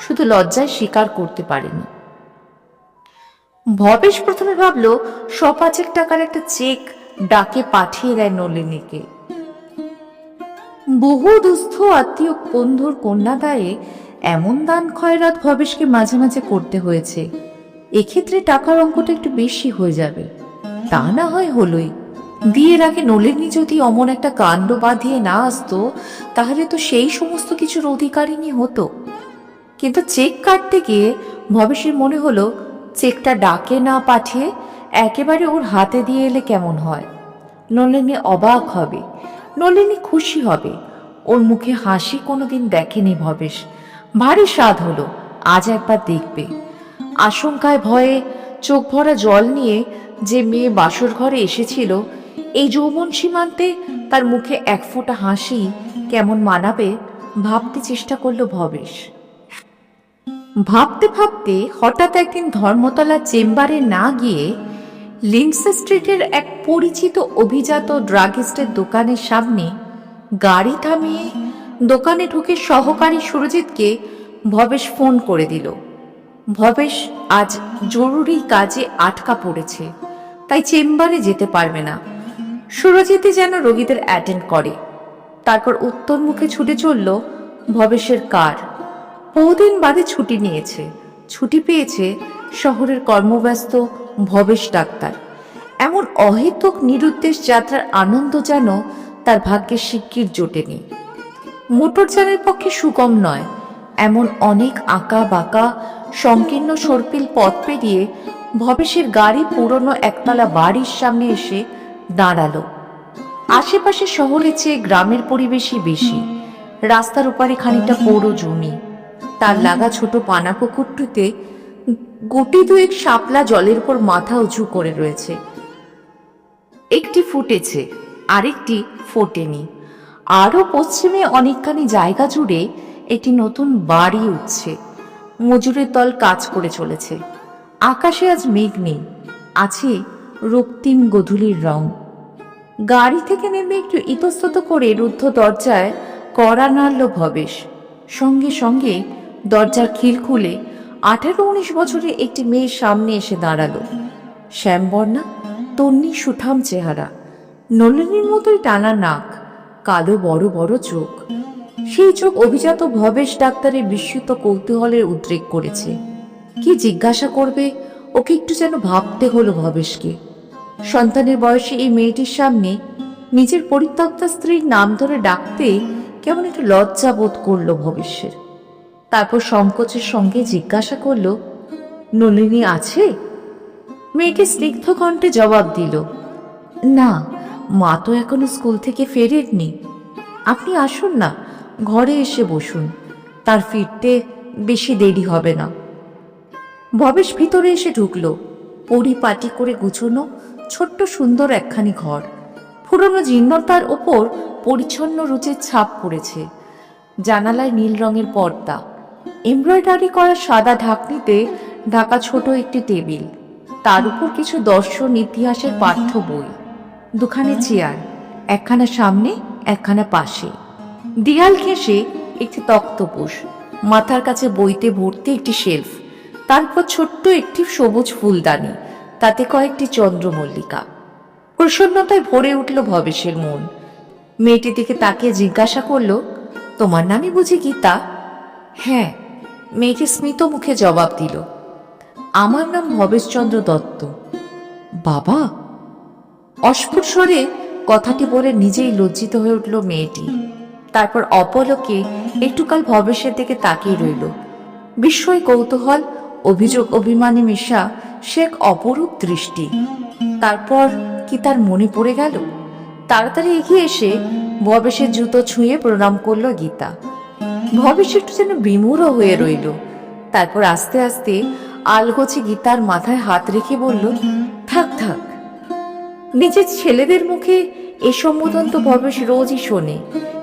শুধু লজ্জায় স্বীকার করতে পারেনি। ভবেশ প্রথমে ভাবল ৫০০ টাকার একটা চেক ডাকে পাঠিয়ে দেয় নলিনীকে। বহু দুস্থ আত্মীয় বন্ধুর কন্যাদায়ে এমন দান খয়রাত ভবেশকে মাঝে মাঝে করতে হয়েছে। এক্ষেত্রে টাকার অঙ্কটা একটু বেশি হয়ে যাবে, তা না হয় হলোই। বিয়ের আগে নলিনী যদি অমন একটা কাণ্ড বাঁধিয়ে না আসতো, তাহলে তো সেই সমস্ত কিছুর অধিকারিণী হতো। কিন্তু চেক কাটতে গিয়ে ভবেশের মনে হলো, চেকটা ডাকে না পাঠিয়ে একেবারে ওর হাতে দিয়ে এলে কেমন হয়। নলিনী অবাক হবে, নলিনী খুশি হবে, ওর মুখে হাসি কোনোদিন দেখেনি ভবেশ। ভারী স্বাদ হলো, আজ একবার দেখবে। আশঙ্কায় ভয়ে চোখ ভরা জল নিয়ে যে মেয়ে বাসর ঘরে এসেছিল, এই যৌবন সীমান্তে তার মুখে এক ফোঁটা হাসি কেমন মানাবে ভাবতে চেষ্টা করলো ভবেশ। ভাবতে ভাবতে হঠাৎ একদিন ধর্মতলা চেম্বারে না গিয়ে লিন্ডসে স্ট্রিটের এক পরিচিত অভিজাত ড্রাগিস্টের দোকানের সামনে গাড়ি থামিয়ে দোকানে ঢুকে সহকারী সুরজিৎকে ভবেশ ফোন করে দিল। ভবেশ আজ জরুরি কাজে আটকা পড়েছে, তাই চেম্বারে যেতে পারবে না। সুরজিৎই যেন রোগীদের অ্যাটেন্ড করে। তারপর উত্তর মুখে ছুটে চলল ভবেশের কার। বহুদিন বাদে ছুটি নিয়েছে, ছুটি পেয়েছে শহরের কর্মব্যস্ত ভবেশ ডাক্তার। এমন অহেতুক নিরুদ্দেশ যাত্রার আনন্দ যেন তার ভাগ্যে শিগগির জোটেনি। মোটরযানের পক্ষে সুগম নয় এমন অনেক আঁকা বাঁকা সংকীর্ণ সর্পিল পথ পেরিয়ে ভবেশের গাড়ি পুরনো একতলা বাড়ির সামনে এসে দাঁড়ালো। আশেপাশে শহরের চেয়ে গ্রামের পরিবেশই বেশি। রাস্তার ওপারে খানিকটা পৌর জমি, তার লাগা ছোট পানা পুকুরটিতে গুটি দুয়েক শাপলা জলের উপর মাথা উঁচু করে রয়েছে। একটি ফুটেছে, আরেকটি ফোটেনি। আরও পশ্চিমে অনেকখানি জায়গা জুড়ে একটি নতুন বাড়ি উঠছে। মজুরের দল কাজ করে চলেছে। আকাশে আজ মেঘ নেই, আছে রক্তিম গোধূলির রং। গাড়ি থেকে নেমে একটু ইতস্তত করে রুদ্ধ দরজায় কড়া নাড়ল ভবেশ। সঙ্গে সঙ্গে দরজার খিল খুলে 18-19 বছরের একটি মেয়ের সামনে এসে দাঁড়ালো। শ্যামবর্ণা, তন্নি সুঠাম চেহারা, নলিনীর মতোই টানা নাক, কালো বড় বড় চোখ। সেই চোখ অভিজাত ভবেশ ডাক্তারের বিস্মিত কৌতূহলের উদ্রেক করেছে। কি জিজ্ঞাসা করবে ওকে একটু যেন ভাবতে হলো ভবেশকে। সন্তানের বয়সে এই মেয়েটির সামনে নিজের পরিত্যক্তা স্ত্রীর নাম ধরে ডাকতে কেমন একটু লজ্জা বোধ করলো ভবেশের। তারপর সংকোচের সঙ্গে জিজ্ঞাসা করলো, নলিনী আছে? মেয়েটি স্নিগ্ধ কণ্ঠে জবাব দিল, না, মা তো এখনো স্কুল থেকে ফেরেননি। আপনি আসুন না, ঘরে এসে বসুন, তার ফিরতে বেশি দেরি হবে না। ভবেশ ভিতরে এসে ঢুকলো। পরিপাটি করে গুছোনো ছোট্ট সুন্দর একখানি ঘর। পুরনো জীর্ণতার ওপর পরিচ্ছন্ন রুচের ছাপ পড়েছে। জানালায় নীল রঙের পর্দা, এমব্রয়ডারি করা সাদা ঢাকনিতে ঢাকা ছোট একটি টেবিল, তার উপর কিছু দর্শন ইতিহাসের পাঠ্য বই, দুখানে চেয়ার, একখানা সামনে একখানা পাশে। দেয়াল ঘেঁষে একটি তক্তপোষ, মাথার কাছে বইতে ভর্তি একটি শেলফ, তারপর ছোট্ট একটি সবুজ ফুলদানি, তাতে কয়েকটি চন্দ্রমল্লিকা। প্রসন্নতায় ভরে উঠল ভবেশের মন। মেয়েটির দিকে তাকিয়ে জিজ্ঞাসা করল, তোমার নামই বুঝি গীতা? হ্যাঁ, মেয়েটি স্মিত মুখে জবাব দিল, আমার নাম ভবেশচন্দ্র দত্ত। বাবা! অস্ফুট স্বরে কথাটি বলে নিজেই লজ্জিত হয়ে উঠল মেয়েটি। তারপর অপলকে একটুকাল ভবেশের দিকে তাকিয়ে রইল। বিস্ময়, কৌতূহল, অভিযোগ, অভিমানে মেশা সে এক অপরূপ দৃষ্টি। তারপর কি তার মনে পড়ে গেল? তাড়াতাড়ি এগিয়ে এসে ভবেশের জুতো ছুঁয়ে প্রণাম করল গীতা। ভবেশ একটু যেন বিমূঢ় হয়ে রইল। তারপর আস্তে আস্তে আলগোছে গীতার মাথায় হাত রেখে বলল, থাক থাক। নিজের ছেলেদের মুখে এ সম্বোধন তো ভবেশ রোজই শোনে,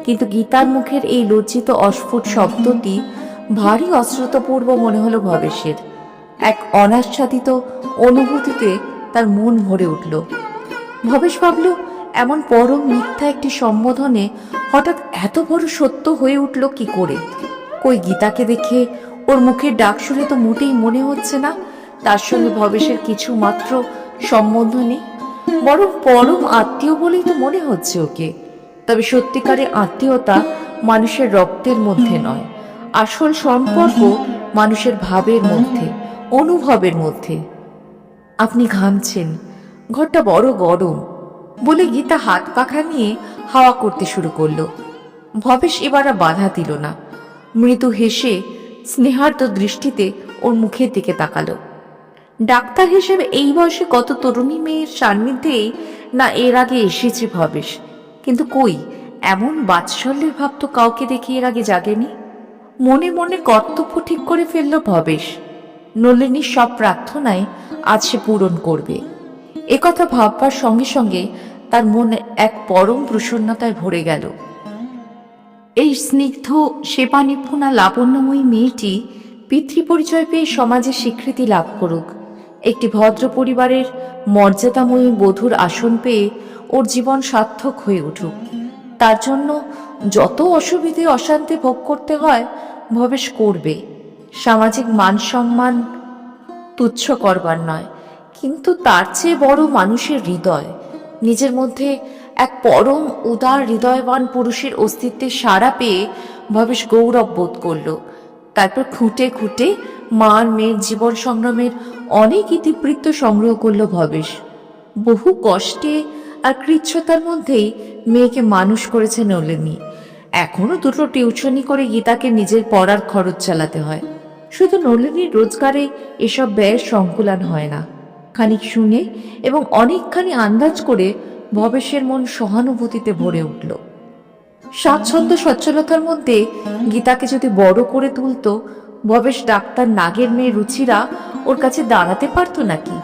কিন্তু গীতার মুখের এই লজ্জিত অস্ফুট শব্দটি ভারী অশ্রুতপূর্ব মনে হলো ভবেশের। এক অনাচ্ছাদিত অনুভূতিতে তার মন ভরে উঠল। ভবেশ ভাবল, এমন পরম মিথ্যা একটি সম্বোধনে হঠাৎ এত বড় সত্য হয়ে উঠল কি করে? কই, গীতাকে দেখে ওর মুখের ডাক শুনে তো মোটেই মনে হচ্ছে না তার সঙ্গে ভবেশের কিছু মাত্র সম্বন্ধ নেই, বরং পরম আত্মীয় বলেই তো মনে হচ্ছে ওকে। তবে সত্যিকারের আত্মীয়তা মানুষের রক্তের মধ্যে নয়, আসল সম্পর্ক মানুষের ভাবের মধ্যে, অনুভবের মধ্যে। আপনি ঘামছেন, ঘরটা বড় গরম, বলে গীতা হাত পাখা নিয়ে হাওয়া করতে শুরু করলো। ভবেশ এবার আর বাধা দিল না। মৃদু হেসে স্নেহার্দ্র দৃষ্টিতে ওর মুখের দিকে তাকালো। ডাক্তার হিসেবে এই বয়সে কত তরুণী মেয়ের সান্নিধ্যেই না এর আগে এসেছে ভবেশ, কিন্তু কই, এমন বাৎসল্যের ভাব তো কাউকে দেখে এর আগে জাগেনি। মনে মনে কর্তব্য ঠিক করে ফেলল ভবেশ। নলিনীর সব প্রার্থনায় আজ সে পূরণ করবে। একথা ভাববার সঙ্গে সঙ্গে তার মনে এক পরম প্রসন্নতায় ভরে গেল। এই স্নিগ্ধ সেবানিপুণা লাবণ্যময়ী মেয়েটি পিতৃপরিচয় পেয়ে সমাজে স্বীকৃতি লাভ করুক, একটি ভদ্র পরিবারের মর্যাদাময়ী বধূর আসন পেয়ে ওর জীবন সার্থক হয়ে উঠুক। তার জন্য যত অসুবিধে অশান্তি ভোগ করতে হয় ভবেশ করবে। সামাজিক মান সম্মান তুচ্ছ করবার নয়, কিন্তু তার চেয়ে বড় মানুষের হৃদয়। নিজের মধ্যে এক পরম উদার হৃদয়বান পুরুষের অস্তিত্বে সাড়া পেয়ে ভবেশ গৌরব বোধ করল। তারপর খুঁটে খুঁটে মার মেয়ের জীবন সংগ্রামের অনেক ইতিবৃত্ত সংগ্রহ করল ভবেশ। বহু কষ্টে আর কৃচ্ছতার মধ্যেই মেয়েকে মানুষ করেছে নলিনী। এখনো দুটো টিউশনি করে গীতাকে নিজের পড়ার খরচ চালাতে হয়। শুধু নলিনীর রোজগারে এসব ব্যয়ের সংকুলান হয় না। খানিক শুনে এবং অনেকখানি আন্দাজ করে ভবেশের মন সহানুভূতিতে ভরে উঠল। স্বাচ্ছন্দ্য সচ্ছলতার মধ্যে গীতাকে যদি বড় করে তুলত, ভবেশ ডাক্তার নাগের মেয়ে রুচিরা ওর কাছে দাঁড়াতে পারত নাকি?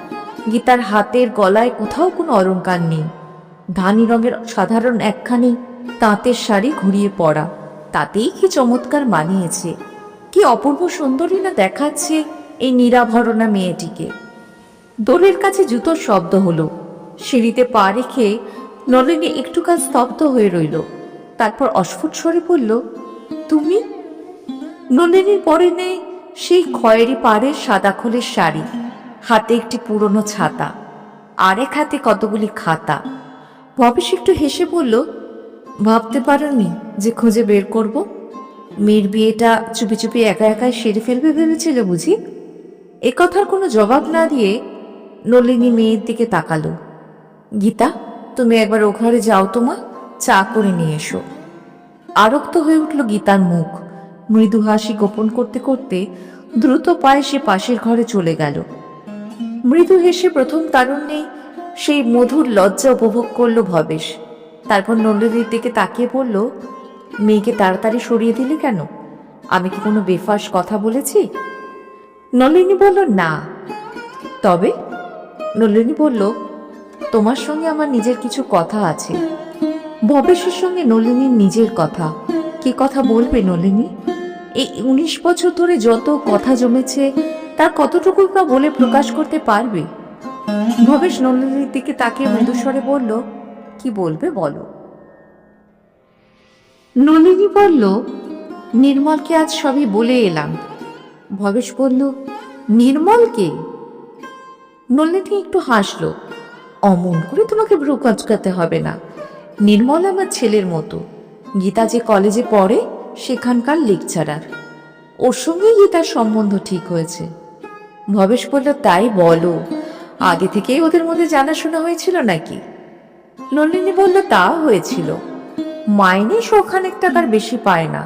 গীতার হাতের গলায় কোথাও কোনো অলংকার নেই। ধানি রঙের সাধারণ একখানি তাঁতের শাড়ি ঘুরিয়ে পরা, তাতেই কি চমৎকার মানিয়েছে। কি অপূর্ব সুন্দরী না দেখাচ্ছে এই নিরাভরণা মেয়েটিকে। দোলের কাছে জুতোর শব্দ হলো। সিঁড়িতে পা রেখে নলিনী একটুখানি স্তব্ধ হয়ে রইল। তারপর অস্ফুট স্বরে বলল, তুমি? নলিনীর পরনে সেই খয়েরি পাড়ের সাদা খোলের শাড়ি, হাতে একটি পুরনো ছাতা, আরেক হাতে কতগুলি খাতা। ভবেশ একটু হেসে বলল, ভাবতে পারোনি যে খুঁজে বের করব? মেয়ের বিয়েটা চুপি চুপি একা একাই সেরে ফেলবে ভেবেছিল বুঝি? একথার কোনো জবাব না দিয়ে নলিনী মেয়ের দিকে তাকালো। গীতা, তুমি একবার ও ঘরে যাও তো মা, চা করে নিয়ে এসো। আরক্ত হয়ে উঠল গীতার মুখ। মৃদু হাসি গোপন করতে করতে দ্রুত পায়ে সে পাশের ঘরে চলে গেল। মৃদু হেসে প্রথম তারুণ্যে সেই মধুর লজ্জা উপভোগ করল ভবেশ। তারপর নলিনীর দিকে তাকিয়ে বলল, মেয়েকে তাড়াতাড়ি সরিয়ে দিলে কেন? আমি কি কোনো বেফাস কথা বলেছি? নলিনী বলল, না। তবে? নলিনী বলল, তোমার সঙ্গে আমার নিজের কিছু কথা আছে। ভবেশের সঙ্গে নলিনীর নিজের কথা। কি কথা বলবে নলিনী? এই 19 বছর ধরে যত কথা জমেছে তার কতটুকু বা বলে প্রকাশ করতে পারবে? ভবেশ নলিনীর দিকে তাকিয়ে মৃদুস্বরে বলল, কি বলবে বলো। নলিনী বলল, নির্মলকে আজ সবই বলে এলাম। ভবেশ বলল, নির্মলকে? নলিনী একটু হাসল। অমন করে তোমাকে ভ্রু কচকাতে হবে না। নির্মল আমার ছেলের মতো। গীতা যে কলেজে পড়ে সেখানকার লেকচারার। ওর সঙ্গেই গীতার সম্বন্ধ ঠিক হয়েছে। ভবেশ বলল, তাই বলো? আগে থেকেই ওদের মধ্যে জানাশোনা হয়েছিল নাকি? নলিনী বলল, তা হয়েছিল। মাইনে শোখানেকটা তার বেশি পায় না,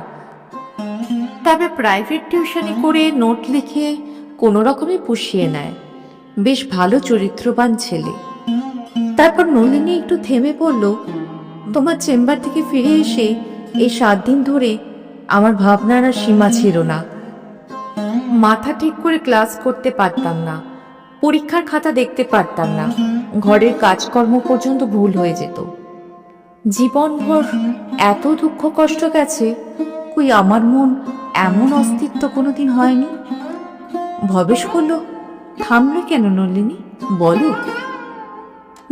তবে প্রাইভেট টিউশনি করে নোট লিখে কোনো রকমে পুষিয়ে নেয়। বেশ ভালো চরিত্রবান ছেলে। তারপর নলিনী একটু থেমে পড়ল। তোমার চেম্বার থেকে ফিরে এসে এই 7 দিন ধরে আমার ভাবনার আর সীমা ছিল না। মাথা ঠিক করে ক্লাস করতে পারতাম না, পরীক্ষার খাতা দেখতে পারতাম না, ঘরের কাজকর্ম পর্যন্ত ভুল হয়ে যেত। জীবনভর এত দুঃখ কষ্ট গেছে, কই আমার মন এমন অস্তিত্ব কোনোদিন হয়নি। ভবেশ বলল, থামলে কেন নলিনী, বলো।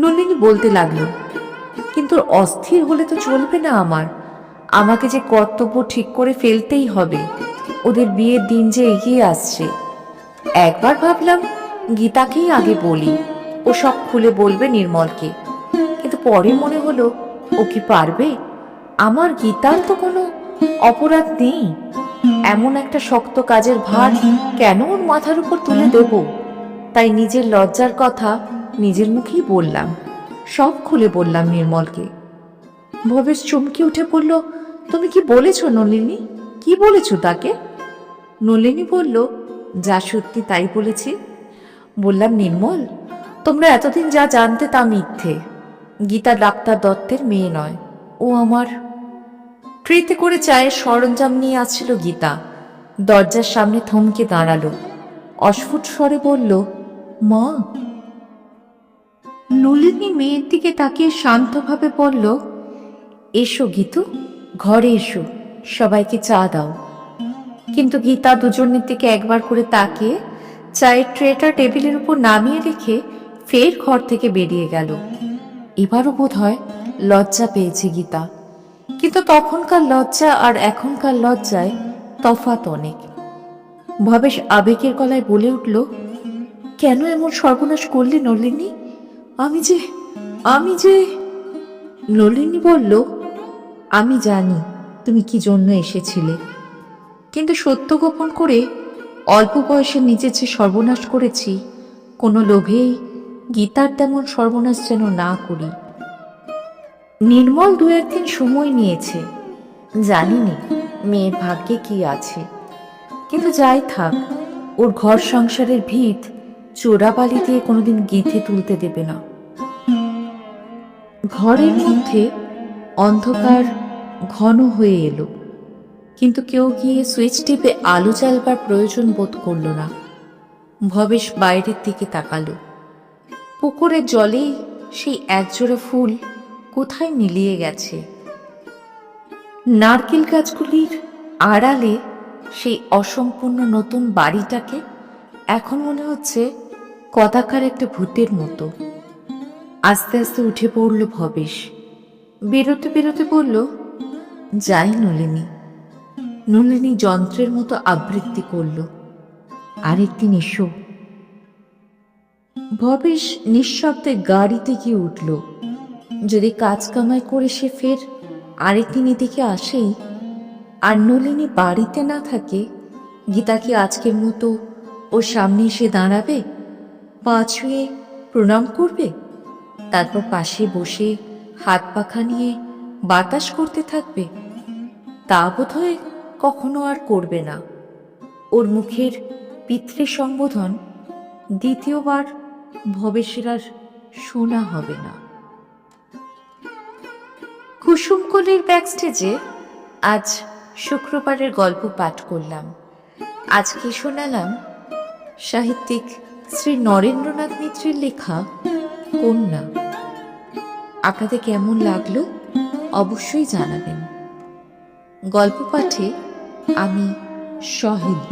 নলিনী বলতে লাগলো, কিন্তু অস্থির হলে তো চলবে না আমার। আমাকে যে কর্তব্য ঠিক করে ফেলতেই হবে। ওদের বিয়ের দিন যে এগিয়ে আসছে। একবার ভাবলাম গীতাকেই আগে বলি, ও সব খুলে বলবে নির্মলকে। কিন্তু পরে মনে হলো, ও কি পারবে? আমার গীতার তো কোনো অপরাধ নেই। এমন একটা শক্ত কাজের ভার কেন ওর মাথার উপর তুলে দেব? তাই নিজের লজ্জার কথা নিজের মুখেই বললাম, সব খুলে বললাম নির্মলকে। ভবেশ চমকে উঠে পড়ল, তুমি কি বলেছ নলিনী? কি বলেছ তাকে? নলিনী বলল, যা সত্যি তাই বলেছি। বললাম, নির্মল, তোমরা এতদিন যা জানতে তা মিথ্যে। গীতা ডাক্তার দত্তের মেয়ে নয়, ও আমার ট্রেতে করে চায়ের সরঞ্জাম নিয়ে আসছিল গীতা। দরজার সামনে থমকে দাঁড়ালো, অস্ফুট স্বরে বলল, মা। নলিনী মেয়ের দিকে তাকিয়ে শান্তভাবে বলল, এসো গীতু, ঘরে এসো, সবাইকে চা দাও। কিন্তু গীতা দুজনের দিকে একবার করে তাকিয়ে চায়ের ট্রেটা টেবিলের উপর নামিয়ে রেখে ফের ঘর থেকে বেরিয়ে গেল। এবারও বোধ হয় লজ্জা পেয়েছে গীতা, কিন্তু তখনকার লজ্জা আর এখনকার লজ্জায় তফাৎ অনেক। ভবেশ আবেগের গলায় বলে উঠল, কেন এমন সর্বনাশ করলে নলিনী? আমি যে নলিনী বলল, আমি জানি তুমি কি জন্য এসেছিলে, কিন্তু সত্য গোপন করে অল্প বয়সে নিজে যে সর্বনাশ করেছি, কোনো লোভেই গীতার তেমন সর্বনাশ যেন না করি। নির্মল দু একদিন সময় নিয়েছে, জানিনি মেয়ের ভাগ্যে কি আছে, কিন্তু যাই থাক, ওর ঘর সংসারের ভিত চোরাবালি দিয়ে কোনোদিন গেঁথে তুলতে দেবে না। ঘরের মধ্যে অন্ধকার ঘন হয়ে এলো, কিন্তু কেউ গিয়ে সুইচ টিপে আলো জ্বালবার প্রয়োজন বোধ করল না। ভবেশ বাইরের দিকে তাকালো। পুকুরের জলেই সেই একজোড়া ফুল কোথায় মিলিয়ে গেছে। নারকেল গাছগুলির আড়ালে সেই অসম্পূর্ণ নতুন বাড়িটাকে এখন মনে হচ্ছে কদাকার একটা ভূতের মতো। আস্তে আস্তে উঠে পড়ল ভবেশ। বেরোতে বেরোতে বলল, যাই নলিনী। নলিনী যন্ত্রের মতো আবৃত্তি করল, আরেকদিন এসো। ভবেশ নিঃশব্দে গাড়িতে গিয়ে উঠল। যদি কাজ কামাই করে সে ফের আরেকদিন এদিকে আসেই, আর নলিনী বাড়িতে না থাকে, গীতা কি আজকের মতো ওর সামনে এসে দাঁড়াবে, পা ছুঁয়ে প্রণাম করবে, তারপর পাশে বসে হাত পাখা নিয়ে বাতাস করতে থাকবে? তা বোধহয় কখনো আর করবে না। ওর মুখের পিতৃ সম্বোধন দ্বিতীয়বার ভবেশের আর শোনা হবে না। কুসুমকলির ব্যাকস্টেজে আজ শুক্রবারের গল্প পাঠ করলাম। আজকে শোনালাম সাহিত্যিক শ্রী নরেন্দ্রনাথ মিত্রের লেখা কন্যা। আপনাদের কেমন লাগলো অবশ্যই জানাবেন। গল্প পাঠে আমি সহেলি।